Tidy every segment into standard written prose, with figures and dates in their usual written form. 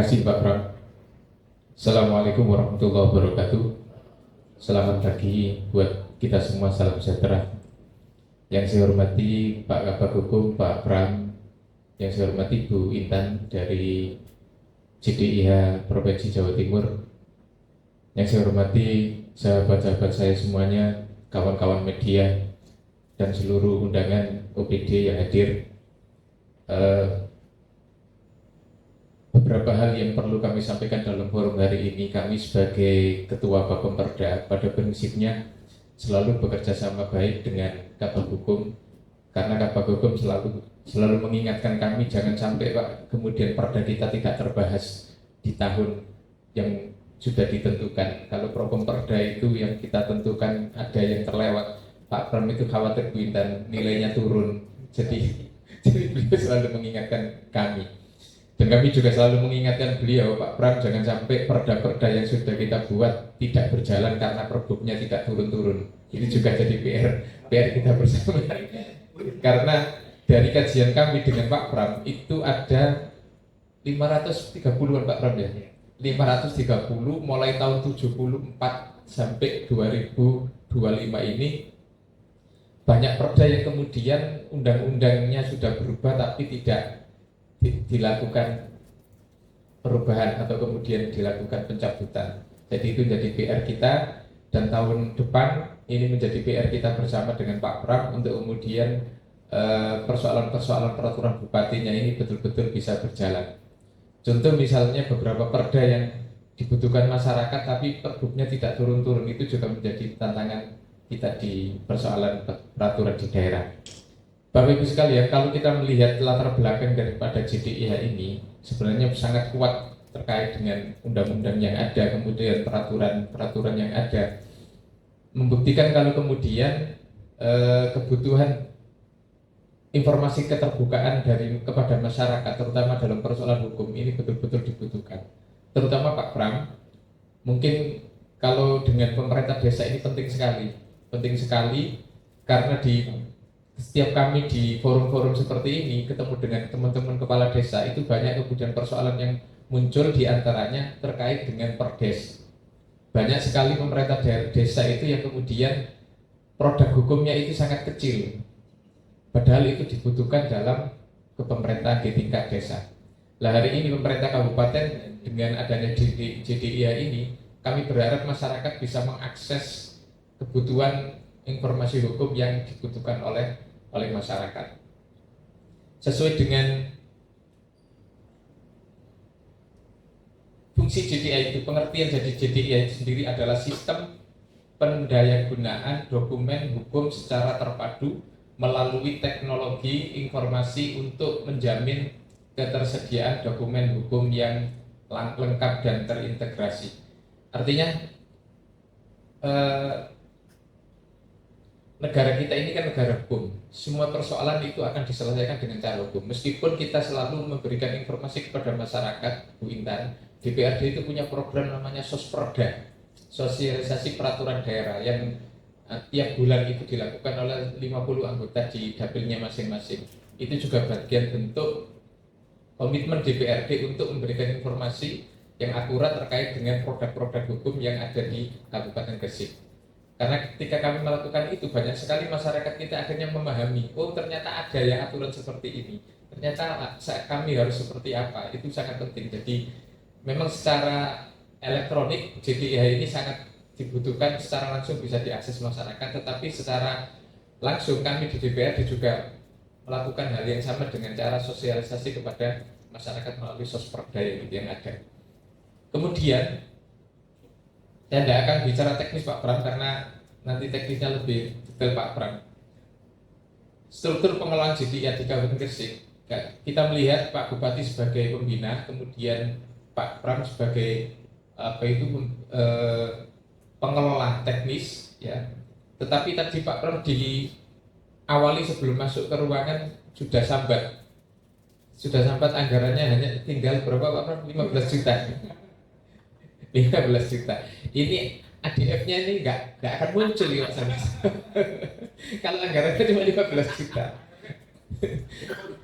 kasih Pak Pram. Assalamualaikum warahmatullahi wabarakatuh. Selamat pagi buat kita semua, salam sejahtera. Yang saya hormati Pak Kabag Hukum, Pak Pram. Yang saya hormati Bu Intan dari JDIH Provinsi Jawa Timur. Yang saya hormati sahabat-sahabat saya semuanya, kawan-kawan media, dan seluruh undangan OPD yang hadir. Beberapa hal yang perlu kami sampaikan dalam forum hari ini. Kami sebagai Ketua Bapemperda pada prinsipnya selalu bekerja sama baik dengan Kabag Hukum, karena Kabag Hukum selalu mengingatkan kami jangan sampai Pak kemudian perda kita tidak terbahas di tahun yang sudah ditentukan. Kalau Propemperda itu yang kita tentukan ada yang terlewat, Pak Pram itu khawatir Bu Intan nilainya turun. Jadi beliau selalu mengingatkan kami. Dan kami juga selalu mengingatkan beliau, Pak Pram, jangan sampai perda-perda yang sudah kita buat tidak berjalan karena perbuknya tidak turun-turun. Ini juga jadi PR kita bersama. Karena dari kajian kami dengan Pak Pram itu ada 530-an Pak Pram ya. 530 mulai tahun 74 sampai 2025 ini banyak perda yang kemudian undang-undangnya sudah berubah tapi tidak dilakukan perubahan atau kemudian dilakukan pencabutan. Jadi itu jadi PR kita, dan tahun depan ini menjadi PR kita bersama dengan Pak Pram untuk kemudian persoalan-persoalan peraturan bupatinya ini betul-betul bisa berjalan. Contoh misalnya beberapa perda yang dibutuhkan masyarakat tapi perbuknya tidak turun-turun, itu juga menjadi tantangan kita di persoalan peraturan di daerah. Bapak Ibu sekalian, kalau kita melihat latar belakang daripada JDIH ini sebenarnya sangat kuat terkait dengan undang-undang yang ada, kemudian peraturan yang ada, membuktikan kalau kemudian kebutuhan informasi keterbukaan kepada masyarakat, terutama dalam persoalan hukum ini betul-betul dibutuhkan. Terutama Pak Pram, mungkin kalau dengan pemerintah desa ini penting sekali karena setiap kami di forum-forum seperti ini ketemu dengan teman-teman kepala desa, itu banyak kemudian persoalan yang muncul, diantaranya terkait dengan perdes. Banyak sekali pemerintah desa itu yang kemudian produk hukumnya itu sangat kecil, padahal itu dibutuhkan dalam kepemerintahan di tingkat desa. Nah, hari ini pemerintah kabupaten dengan adanya JDIH ini, kami berharap masyarakat bisa mengakses kebutuhan informasi hukum yang dibutuhkan oleh masyarakat sesuai dengan fungsi JDIH itu. Pengertian jadi JDIH itu sendiri adalah sistem pendayagunaan dokumen hukum secara terpadu melalui teknologi informasi untuk menjamin ketersediaan dokumen hukum yang lengkap dan terintegrasi. Artinya negara kita ini kan negara hukum. Semua persoalan itu akan diselesaikan dengan cara hukum. Meskipun kita selalu memberikan informasi kepada masyarakat, Bu Intan, DPRD itu punya program namanya Sosperda, sosialisasi peraturan daerah, yang tiap bulan itu dilakukan oleh 50 anggota di dapilnya masing-masing. Itu juga bagian bentuk komitmen DPRD untuk memberikan informasi yang akurat terkait dengan produk-produk hukum yang ada di Kabupaten Gresik. Karena ketika kami melakukan itu, banyak sekali masyarakat kita akhirnya memahami, oh ternyata ada yang aturan seperti ini, ternyata kami harus seperti apa. Itu sangat penting. Jadi memang secara elektronik JDIH ini sangat dibutuhkan, secara langsung bisa diakses masyarakat, tetapi secara langsung kami di DPRD juga melakukan hal yang sama dengan cara sosialisasi kepada masyarakat melalui Sosperda yang ada. Kemudian saya tidak akan bicara teknis Pak Pram karena nanti teknisnya lebih detail Pak Pram. Struktur pengelolaan JDIH di Kabupaten Gresik, kita melihat Pak Bupati sebagai pembina, kemudian Pak Pram sebagai pengelola teknis, ya. Tetapi tadi Pak Pram diawali sebelum masuk ke ruangan sudah sambat anggarannya hanya tinggal berapa Pak Pram? 15 juta. 15 juta. Ini ADF-nya ini nggak akan muncul ya Mas. Kalau anggarannya cuma 15 juta.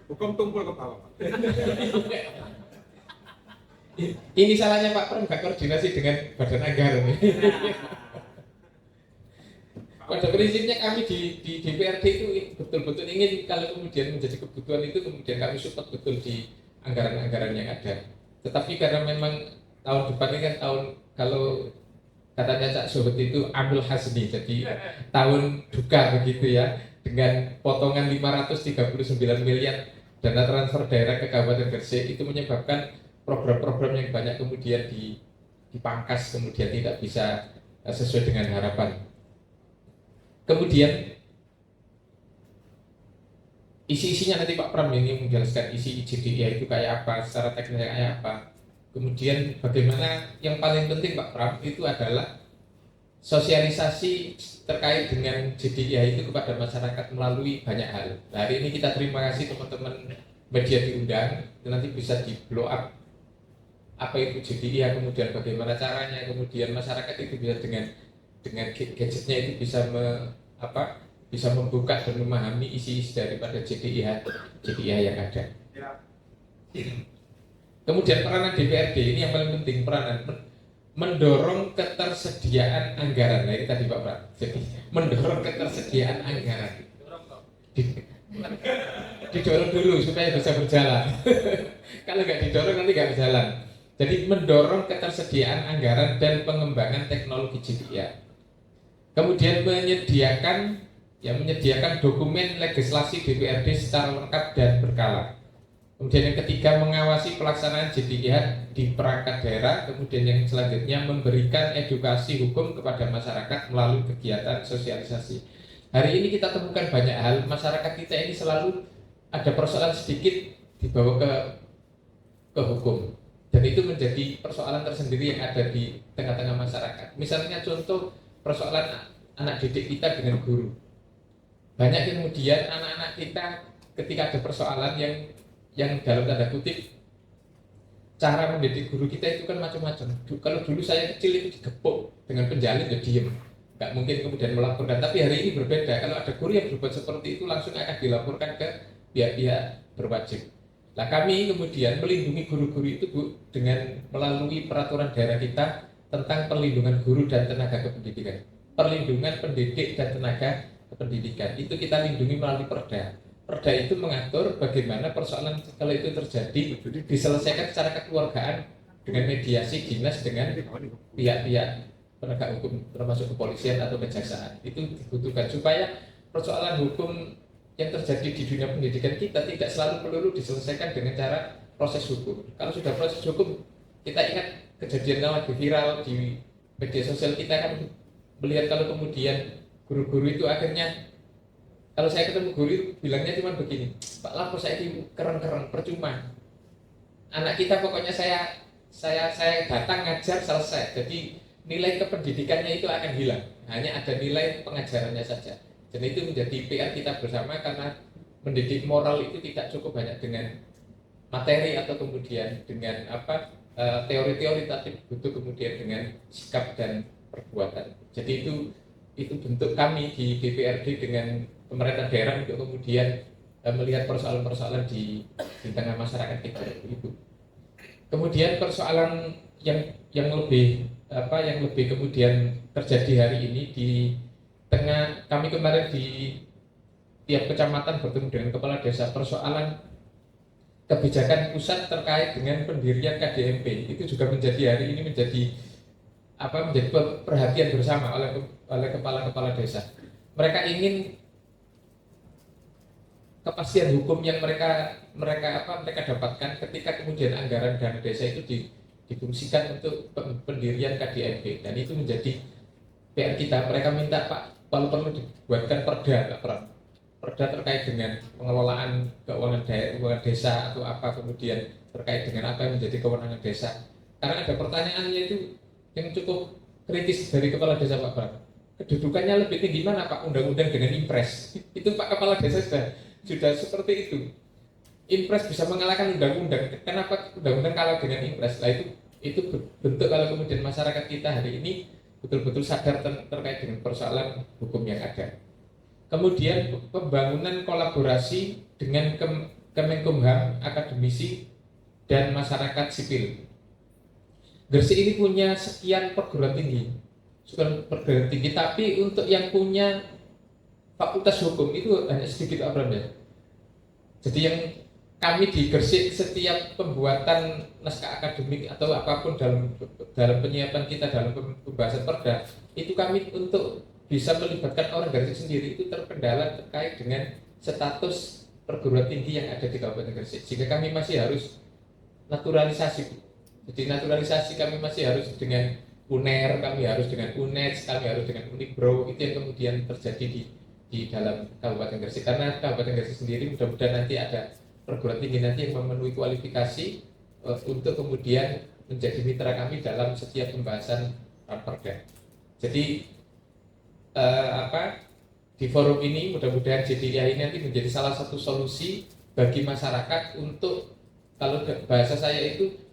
Hukum tumpul ke bawah. Ini salahnya Pak Pram nggak koordinasi dengan Badan Anggaran. Pada prinsipnya kami di DPRD itu betul-betul ingin kalau kemudian menjadi kebutuhan itu kemudian kami support betul di anggaran-anggaran yang ada. Tetapi karena memang tahun depan ini kan tahun, kalau katanya Cak Sohut itu ambil hasni, jadi tahun duka begitu ya, dengan potongan 539 miliar dana transfer daerah ke Kabupaten Gresik, itu menyebabkan program-program yang banyak kemudian dipangkas, kemudian tidak bisa sesuai dengan harapan. Kemudian isi-isinya nanti Pak Pram ini menjelaskan isi JDIA itu kayak apa, secara teknisnya kayak apa. Kemudian bagaimana, yang paling penting Pak Pram itu adalah sosialisasi terkait dengan JDIA itu kepada masyarakat melalui banyak hal. Nah, hari ini kita terima kasih teman-teman media diundang, itu nanti bisa di blow up apa itu JDIA, kemudian bagaimana caranya, kemudian masyarakat itu bisa dengan gadgetnya itu bisa bisa membuka dan memahami isi-isi daripada JDIA yang ada. Kemudian peranan DPRD ini yang paling penting, peranan mendorong ketersediaan anggaran. Nah, ini tadi Pak Pram. Jadi mendorong ketersediaan anggaran. Didorong dulu supaya bisa berjalan. Kalau nggak didorong nanti nggak berjalan. Jadi mendorong ketersediaan anggaran dan pengembangan teknologi JDIA. Kemudian menyediakan dokumen legislasi DPRD secara lengkap dan berkala. Kemudian yang ketiga, mengawasi pelaksanaan JDIA di perangkat daerah. Kemudian yang selanjutnya, memberikan edukasi hukum kepada masyarakat melalui kegiatan sosialisasi. Hari ini kita temukan banyak hal, masyarakat kita ini selalu ada persoalan sedikit dibawa ke hukum. Dan itu menjadi persoalan tersendiri yang ada di tengah-tengah masyarakat. Misalnya contoh persoalan anak didik kita dengan guru. Banyak kemudian anak-anak kita ketika ada persoalan yang dalam tanda kutip, cara mendidik guru kita itu kan macam-macam. Kalau dulu saya kecil itu digepuk dengan penjalin ya diem, nggak mungkin kemudian melaporkan. Tapi hari ini berbeda, kalau ada guru yang berbuat seperti itu langsung akan dilaporkan ke pihak-pihak berwajib. Nah, kami kemudian melindungi guru-guru itu Bu, dengan melalui peraturan daerah kita tentang perlindungan guru dan tenaga kependidikan. Perlindungan pendidik dan tenaga kependidikan itu kita lindungi melalui Perda. Perda itu mengatur bagaimana persoalan kalau itu terjadi diselesaikan secara kekeluargaan dengan mediasi dinas dengan pihak-pihak penegak hukum termasuk kepolisian atau kejaksaan. Itu dibutuhkan supaya persoalan hukum yang terjadi di dunia pendidikan kita tidak selalu perlu diselesaikan dengan cara proses hukum. Kalau sudah proses hukum, kita ingat kejadian yang lagi viral di media sosial, kita akan melihat kalau kemudian guru-guru itu akhirnya, kalau saya ketemu guru itu bilangnya cuma begini, Pak Lapo saya ini keren-keren, percuma. Anak kita pokoknya saya datang ngajar selesai. Jadi nilai kependidikannya itu akan hilang. Hanya ada nilai pengajarannya saja. Dan itu menjadi PR kita bersama karena mendidik moral itu tidak cukup banyak dengan materi atau kemudian dengan teori-teori, tapi butuh kemudian dengan sikap dan perbuatan. Jadi itu bentuk kami di DPRD dengan pemerintah daerah untuk kemudian melihat persoalan-persoalan di tengah masyarakat kita itu. Kemudian persoalan yang lebih kemudian terjadi hari ini di tengah, kami kemarin di tiap kecamatan bertemu dengan kepala desa, persoalan kebijakan pusat terkait dengan pendirian KDMP itu juga menjadi hari ini menjadi perhatian bersama oleh kepala-kepala desa. Mereka ingin kepastian hukum yang mereka dapatkan ketika kemudian anggaran dana desa itu difungsikan untuk pendirian KDMP, dan itu menjadi PR kita. Mereka minta Pak, kalau perlu dibuatkan perda terkait dengan pengelolaan keuangan desa atau apa, kemudian terkait dengan apa yang menjadi kewenangan desa. Karena ada pertanyaannya itu yang cukup kritis dari kepala desa Pak Bram. Kedudukannya lebih tinggi mana Pak undang-undang dengan impres? Itu Pak kepala desa sudah seperti itu. Impres bisa mengalahkan undang-undang. Kenapa undang-undang kalah dengan impres? Nah, itu bentuk kalau kemudian masyarakat kita hari ini betul-betul sadar terkait dengan persoalan hukum yang ada. Kemudian pembangunan kolaborasi dengan Kemenkumham, akademisi, dan masyarakat sipil. Gresik ini punya sekian perguruan tinggi, tapi untuk yang punya fakultas hukum itu hanya sedikit Abram ya. Jadi yang kami di Gresik setiap pembuatan naskah akademik atau apapun dalam penyiapan kita dalam pembahasan perda itu kami untuk bisa melibatkan orang Gresik sendiri itu terkendala terkait dengan status perguruan tinggi yang ada di Kabupaten Gresik, sehingga kami masih harus naturalisasi. Jadi naturalisasi kami masih harus dengan UNER, kami harus dengan UNED, kami harus dengan Unibro. Itu yang kemudian terjadi di dalam Kabupaten Gresik. Karena Kabupaten Gresik sendiri mudah-mudahan nanti ada perguruan tinggi nanti yang memenuhi kualifikasi untuk kemudian menjadi mitra kami dalam setiap pembahasan perda. Jadi di forum ini mudah-mudahan JDIA ini nanti menjadi salah satu solusi bagi masyarakat untuk, kalau bahasa saya itu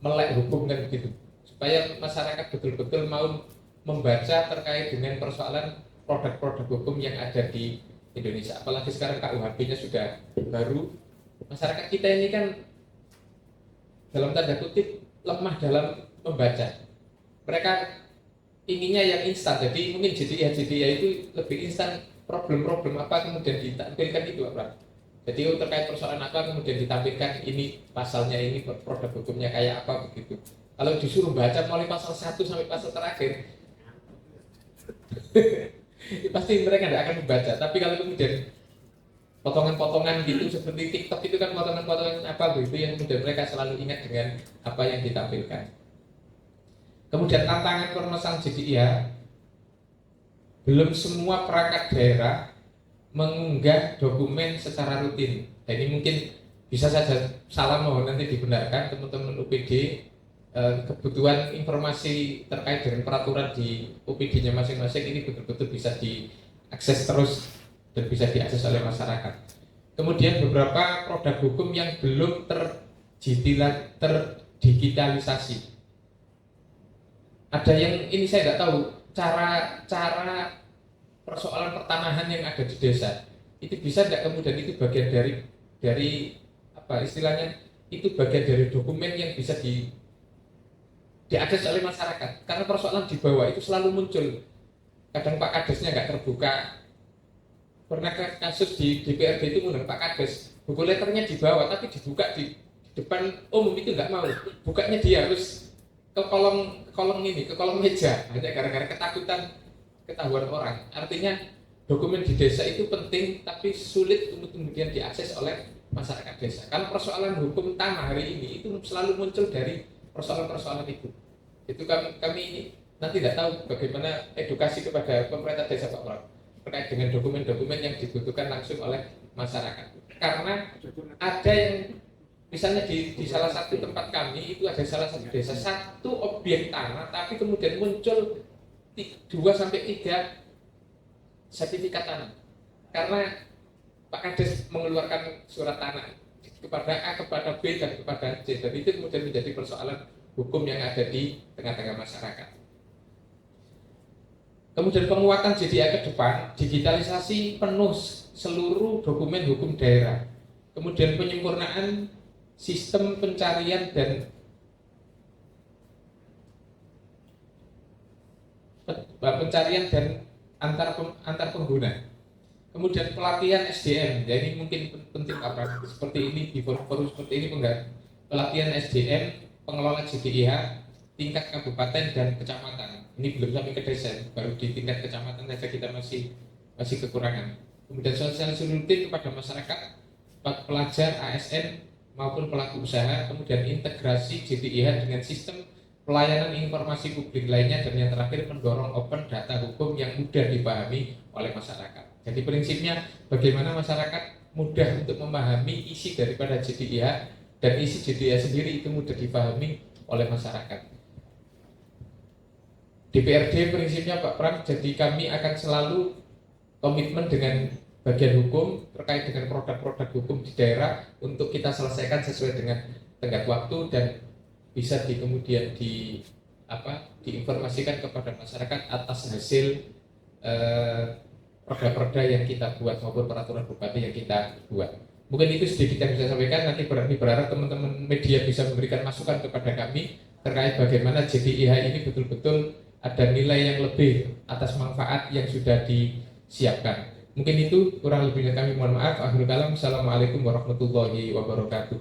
melek hukum kan begitu, supaya masyarakat betul-betul mau membaca terkait dengan persoalan produk-produk hukum yang ada di Indonesia. Apalagi sekarang KUHP-nya sudah baru. Masyarakat kita ini kan dalam tanda kutip lemah dalam membaca. Mereka inginnya yang instan. Jadi mungkin JDIA itu lebih instan, problem-problem apa kemudian ditampilkan itu apa. Jadi terkait persoalan apa kemudian ditampilkan, ini pasalnya, ini produk hukumnya kayak apa begitu. Kalau disuruh baca mulai pasal 1 sampai pasal terakhir pasti mereka tidak akan membaca. Tapi kalau kemudian potongan-potongan gitu seperti TikTok itu kan potongan-potongan apa begitu yang kemudian mereka selalu ingat dengan apa yang ditampilkan. Kemudian tantangan permasalahan JDIA, belum semua perangkat daerah mengunggah dokumen secara rutin. Dan ini mungkin bisa saja salah, mohon nanti dibenarkan teman-teman UPD. Kebutuhan informasi terkait dengan peraturan di UPD-nya masing-masing ini betul-betul bisa diakses terus dan bisa diakses oleh masyarakat. Kemudian beberapa produk hukum yang belum terdigitalisasi. Ada yang ini saya nggak tahu cara persoalan pertanahan yang ada di desa itu bisa tidak kemudian itu bagian dari apa istilahnya, itu bagian dari dokumen yang bisa diakses oleh masyarakat. Karena persoalan di bawah itu selalu muncul, kadang Pak Kadesnya nggak terbuka. Pernah kasus di DPRD itu mengundang Pak Kades, buku letternya di bawah tapi dibuka di depan umum itu nggak mau, bukanya dia harus ke kolom meja hanya gara-gara ketahuan orang. Artinya dokumen di desa itu penting tapi sulit untuk kemudian diakses oleh masyarakat desa. Kalau persoalan hukum tanah hari ini itu selalu muncul dari persoalan-persoalan itu. Itu kami ini nanti tidak tahu bagaimana edukasi kepada pemerintah desa Pak Pram terkait dengan dokumen-dokumen yang dibutuhkan langsung oleh masyarakat. Karena ada yang misalnya di salah satu tempat kami itu ada salah satu desa, satu objek tanah tapi kemudian muncul 2 sampai 3 sertifikat tanah. Karena Pak Kades mengeluarkan surat tanah kepada A, kepada B, dan kepada C. Dan itu kemudian menjadi persoalan hukum yang ada di tengah-tengah masyarakat. Kemudian penguatan JDIA ke depan, digitalisasi penuh seluruh dokumen hukum daerah. Kemudian penyempurnaan sistem pencarian dan antar pengguna. Kemudian pelatihan SDM, jadi mungkin penting apa seperti ini di forum seperti ini, pelatihan SDM pengelola JDIH tingkat kabupaten dan kecamatan. Ini belum sampai ke desa, baru di tingkat kecamatan saja kita masih kekurangan. Kemudian sosialisasi rutin kepada masyarakat, pelajar, ASN maupun pelaku usaha. Kemudian integrasi JDIH dengan sistem pelayanan informasi publik lainnya, dan yang terakhir mendorong open data hukum yang mudah dipahami oleh masyarakat. Jadi prinsipnya bagaimana masyarakat mudah untuk memahami isi daripada JDIH dan isi JDIH sendiri itu mudah dipahami oleh masyarakat. DPRD prinsipnya Pak Pram, jadi kami akan selalu komitmen dengan bagian hukum terkait dengan produk-produk hukum di daerah untuk kita selesaikan sesuai dengan tenggat waktu dan bisa kemudian diinformasikan kepada masyarakat atas hasil perda-perda yang kita buat maupun peraturan bupati yang kita buat. Mungkin itu sedikit yang bisa saya sampaikan. Nanti berharap teman-teman media bisa memberikan masukan kepada kami terkait bagaimana JDIH ini betul-betul ada nilai yang lebih atas manfaat yang sudah disiapkan. Mungkin itu kurang lebihnya kami mohon maaf. Akhirul kalam. Assalamualaikum warahmatullahi wabarakatuh.